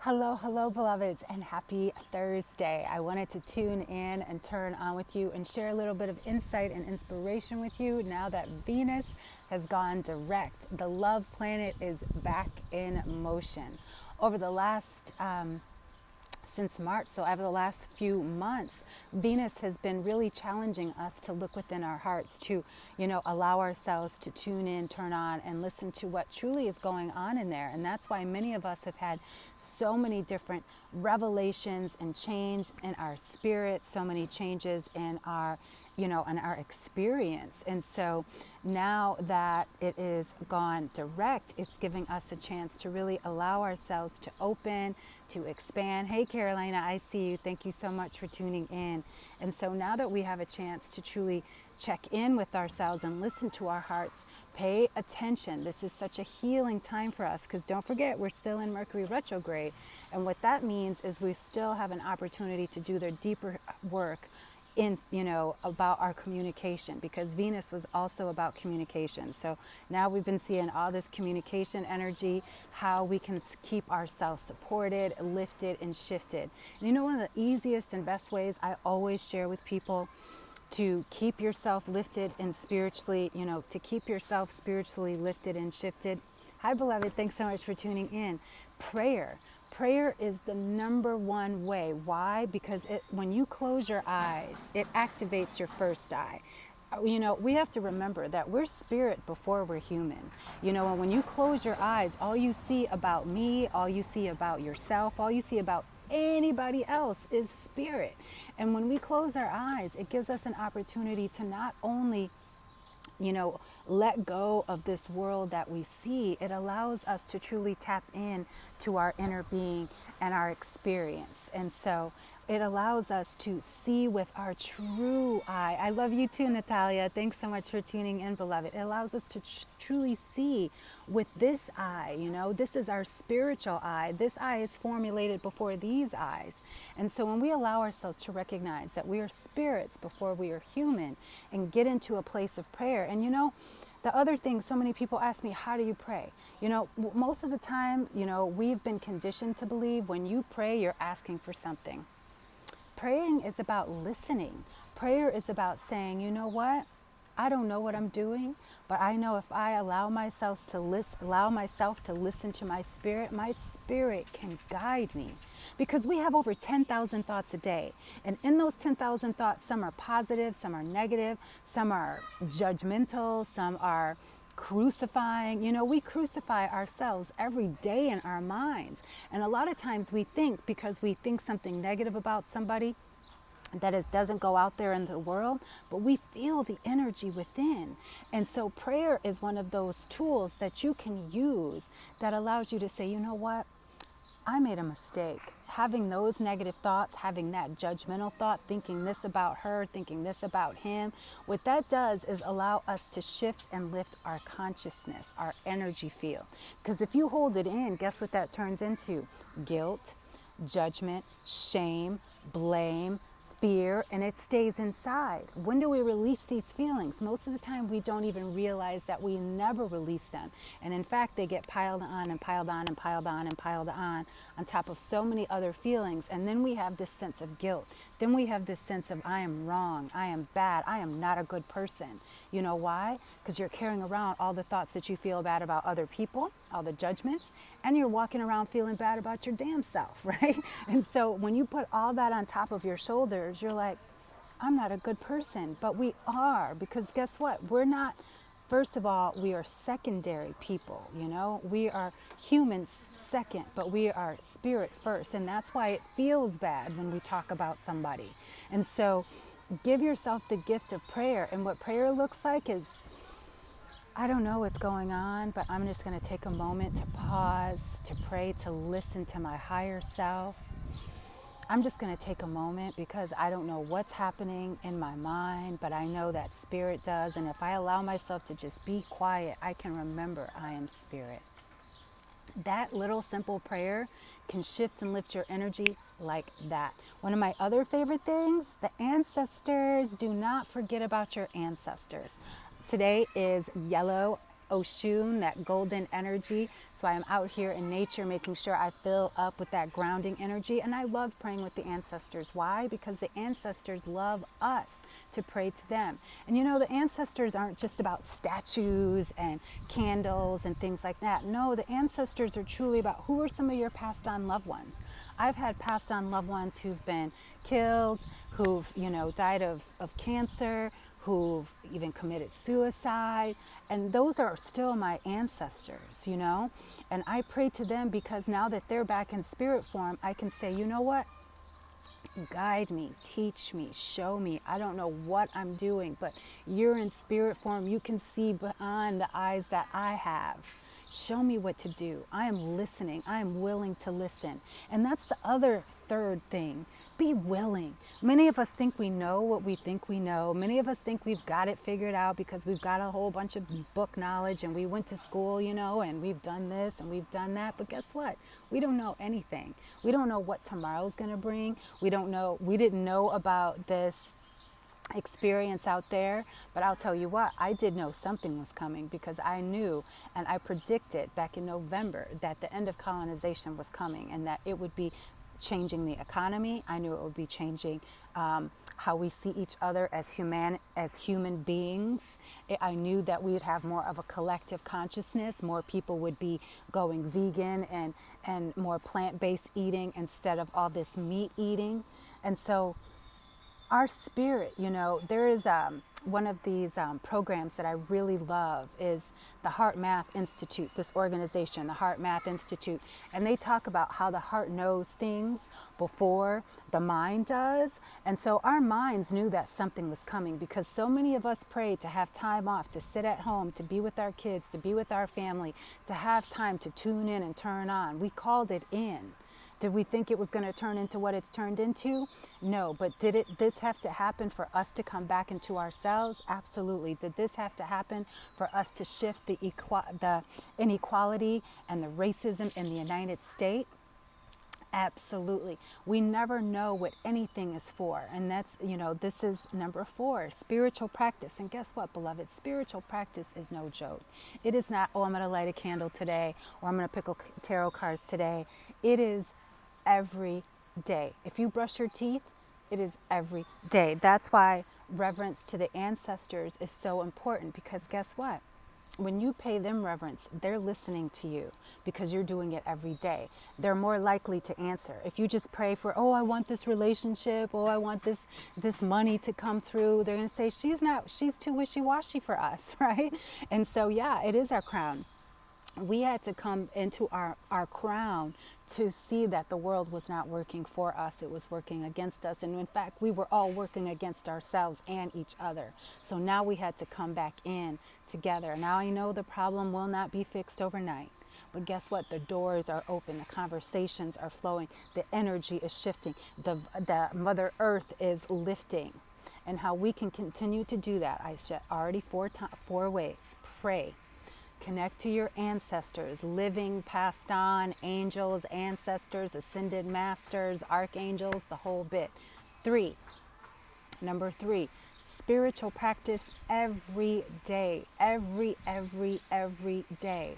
Hello, hello, beloveds, and happy Thursday. I wanted to tune in and turn on with you and share a little bit of insight and inspiration with you now that Venus has gone direct. The love planet is back in motion. Over the last since March, so over the last few months, Venus has been really challenging us to look within our hearts, to, allow ourselves to tune in, turn on, and listen to what truly is going on in there. And that's why many of us have had so many different revelations and change in our spirit, so many changes in our in our experience. And so now that it is gone direct, it's giving us a chance to really allow ourselves to open, to expand. Hey, Carolina, I see you. Thank you so much for tuning in. And so now that we have a chance to truly check in with ourselves and listen to our hearts, pay attention. This is such a healing time for us because don't forget, we're still in Mercury retrograde. And what that means is we still have an opportunity to do the deeper work in about our communication, because Venus was also about communication. So now we've been seeing all this communication energy, how we can keep ourselves supported, lifted, and shifted. And one of the easiest and best ways I always share with people to keep yourself lifted and spiritually, to keep yourself spiritually lifted and shifted. Hi, beloved. Thanks so much for tuning in. Prayer. Prayer is the number one way. Why? Because when you close your eyes, it activates your first eye. We have to remember that we're spirit before we're human. And when you close your eyes, all you see about me, all you see about yourself, all you see about anybody else is spirit. And when we close our eyes, it gives us an opportunity to not only let go of this world that we see. It allows us to truly tap in to our inner being and our experience. And so it allows us to see with our true eye. I love you too, Natalia. Thanks so much for tuning in, beloved. It allows us to truly see with this eye. This is our spiritual eye. This eye is formulated before these eyes. And so when we allow ourselves to recognize that we are spirits before we are human and get into a place of prayer. And the other thing, so many people ask me, how do you pray? Most of the time, we've been conditioned to believe when you pray, you're asking for something. Praying is about listening. Prayer is about saying, you know what? I don't know what I'm doing, but I know if I allow myself to listen to my spirit can guide me. Because we have over 10,000 thoughts a day. And in those 10,000 thoughts, some are positive, some are negative, some are judgmental, some are crucifying. We crucify ourselves every day in our minds. And a lot of times we think, because we think something negative about somebody, that it doesn't go out there in the world, but we feel the energy within. And so prayer is one of those tools that you can use that allows you to say, you know what? I made a mistake. Having those negative thoughts, having that judgmental thought, thinking this about her, thinking this about him, what that does is allow us to shift and lift our consciousness, our energy field. Because if you hold it in, guess what that turns into? Guilt, judgment, shame, blame, fear, and it stays inside. When do we release these feelings? Most of the time we don't even realize that we never release them. And in fact, they get piled on and piled on and piled on and piled on top of so many other feelings. And then we have this sense of guilt. Then we have this sense of, I am wrong, I am bad, I am not a good person. You know why? Because you're carrying around all the thoughts that you feel bad about other people, all the judgments, and you're walking around feeling bad about your damn self, right? And so when you put all that on top of your shoulders, you're like, I'm not a good person. But we are, because guess what? We're not, first of all, we are secondary people, We are humans second, but we are spirit first. And that's why it feels bad when we talk about somebody. And so give yourself the gift of prayer. And what prayer looks like is, I don't know what's going on, but I'm just going to take a moment to pause, to pray, to listen to my higher self. I'm just going to take a moment because I don't know what's happening in my mind, but I know that spirit does. And if I allow myself to just be quiet, I can remember I am spirit. That little simple prayer can shift and lift your energy like that. One of my other favorite things, the ancestors. Do not forget about your ancestors. Today is Yellow Oshun, that golden energy. So I'm out here in nature making sure I fill up with that grounding energy. And I love praying with the ancestors. Why? Because the ancestors love us to pray to them. And you know, the ancestors aren't just about statues and candles and things like that. No, the ancestors are truly about who are some of your passed on loved ones. I've had passed on loved ones who've been killed, who've, died of cancer, who've even committed suicide. And those are still my ancestors, And I pray to them because now that they're back in spirit form, I can say, you know what? Guide me, teach me, show me. I don't know what I'm doing, but you're in spirit form. You can see beyond the eyes that I have. Show me what to do. I am listening. I am willing to listen. And that's the other third thing. Be willing. Many of us think we know what we think we know. Many of us think we've got it figured out because we've got a whole bunch of book knowledge and we went to school, and we've done this and we've done that. But guess what? We don't know anything. We don't know what tomorrow's going to bring. We didn't know about this experience out there, but I'll tell you what, I did know something was coming because I knew and I predicted back in November that the end of colonization was coming and that it would be changing the economy. I knew it would be changing how we see each other as human beings. I knew that we would have more of a collective consciousness. More people would be going vegan and more plant-based eating instead of all this meat eating. And so our spirit, there is one of these programs that I really love is the Heart Math Institute, this organization, the Heart Math Institute. And they talk about how the heart knows things before the mind does. And so our minds knew that something was coming because so many of us prayed to have time off, to sit at home, to be with our kids, to be with our family, to have time to tune in and turn on. We called it in. Did we think it was going to turn into what it's turned into? No, but did this have to happen for us to come back into ourselves? Absolutely. Did this have to happen for us to shift the inequality and the racism in the United States? Absolutely. We never know what anything is for. And that's, this is number 4, spiritual practice. And guess what, beloved? Spiritual practice is no joke. It is not, I'm going to light a candle today or I'm going to pick tarot cards today. It is every day. If you brush your teeth, it is every day. That's why reverence to the ancestors is so important because guess what? When you pay them reverence, they're listening to you because you're doing it every day. They're more likely to answer. If you just pray for, I want this relationship, I want this money to come through, they're going to say, she's too wishy-washy for us, right? And so, yeah, it is our crown. We had to come into our crown to see that the world was not working for us. It was working against us. And in fact, we were all working against ourselves and each other. So now we had to come back in together. Now I know the problem will not be fixed overnight. But guess what? The doors are open. The conversations are flowing. The energy is shifting. The Mother Earth is lifting. And how we can continue to do that, I said already 4 ways. Pray. Connect to your ancestors, living, passed on, angels, ancestors, ascended masters, archangels, the whole bit. Number 3, spiritual practice every day, every day.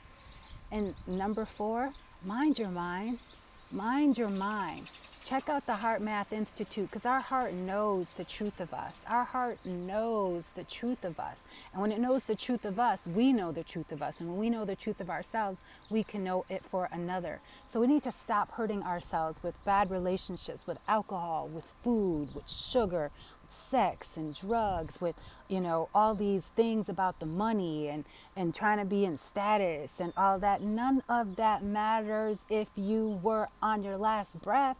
And number 4, mind your mind, mind your mind. Check out the Heart Math Institute because our heart knows the truth of us. Our heart knows the truth of us. And when it knows the truth of us, we know the truth of us. And when we know the truth of ourselves, we can know it for another. So we need to stop hurting ourselves with bad relationships, with alcohol, with food, with sugar, with sex and drugs, with, all these things about the money and trying to be in status and all that. None of that matters if you were on your last breath.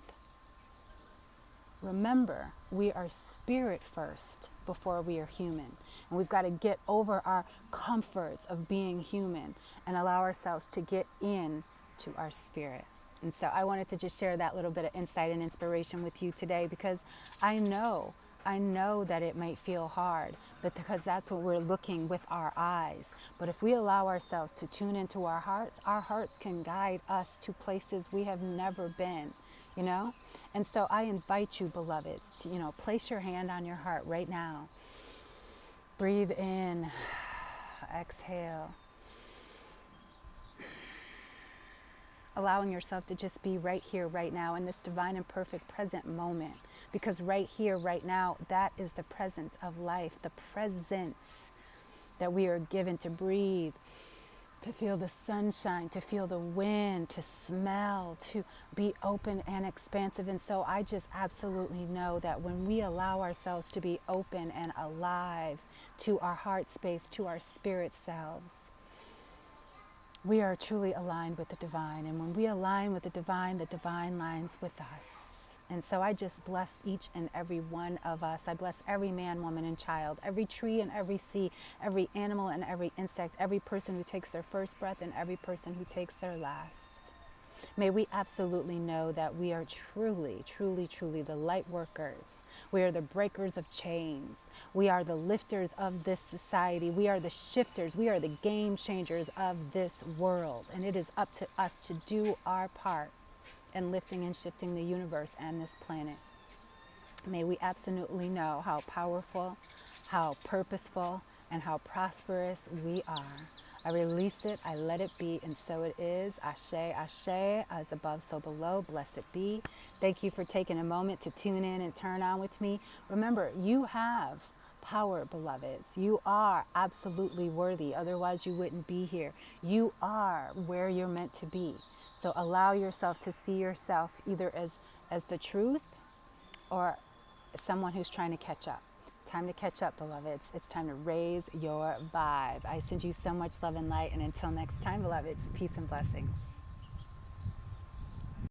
Remember, we are spirit first before we are human. And we've got to get over our comforts of being human and allow ourselves to get in to our spirit. And so I wanted to just share that little bit of insight and inspiration with you today because I know that it might feel hard, but because that's what we're looking with our eyes. But if we allow ourselves to tune into our hearts can guide us to places we have never been, And so I invite you, beloveds, to, place your hand on your heart right now. Breathe in, exhale. allowing yourself to just be right here, right now, in this divine and perfect present moment. Because right here, right now, that is the presence of life, the presence that we are given to breathe, to feel the sunshine, to feel the wind, to smell, to be open and expansive. And so I just absolutely know that when we allow ourselves to be open and alive to our heart space, to our spirit selves, we are truly aligned with the divine. And when we align with the divine lines with us. And so I just bless each and every one of us. I bless every man, woman, and child, every tree and every sea, every animal and every insect, every person who takes their first breath and every person who takes their last. May we absolutely know that we are truly, truly, truly the light workers. We are the breakers of chains. We are the lifters of this society. We are the shifters. We are the game changers of this world. And it is up to us to do our part in lifting and shifting the universe and this planet. May we absolutely know how powerful, how purposeful, and how prosperous we are. I release it, I let it be, and so it is. Ashe, ashe, as above, so below, blessed be. Thank you for taking a moment to tune in and turn on with me. Remember, you have power, beloveds. You are absolutely worthy, otherwise you wouldn't be here. You are where you're meant to be. So allow yourself to see yourself either as the truth or someone who's trying to catch up. Time to catch up, beloveds. It's time to raise your vibe. I send you so much love and light. And until next time, beloveds, peace and blessings.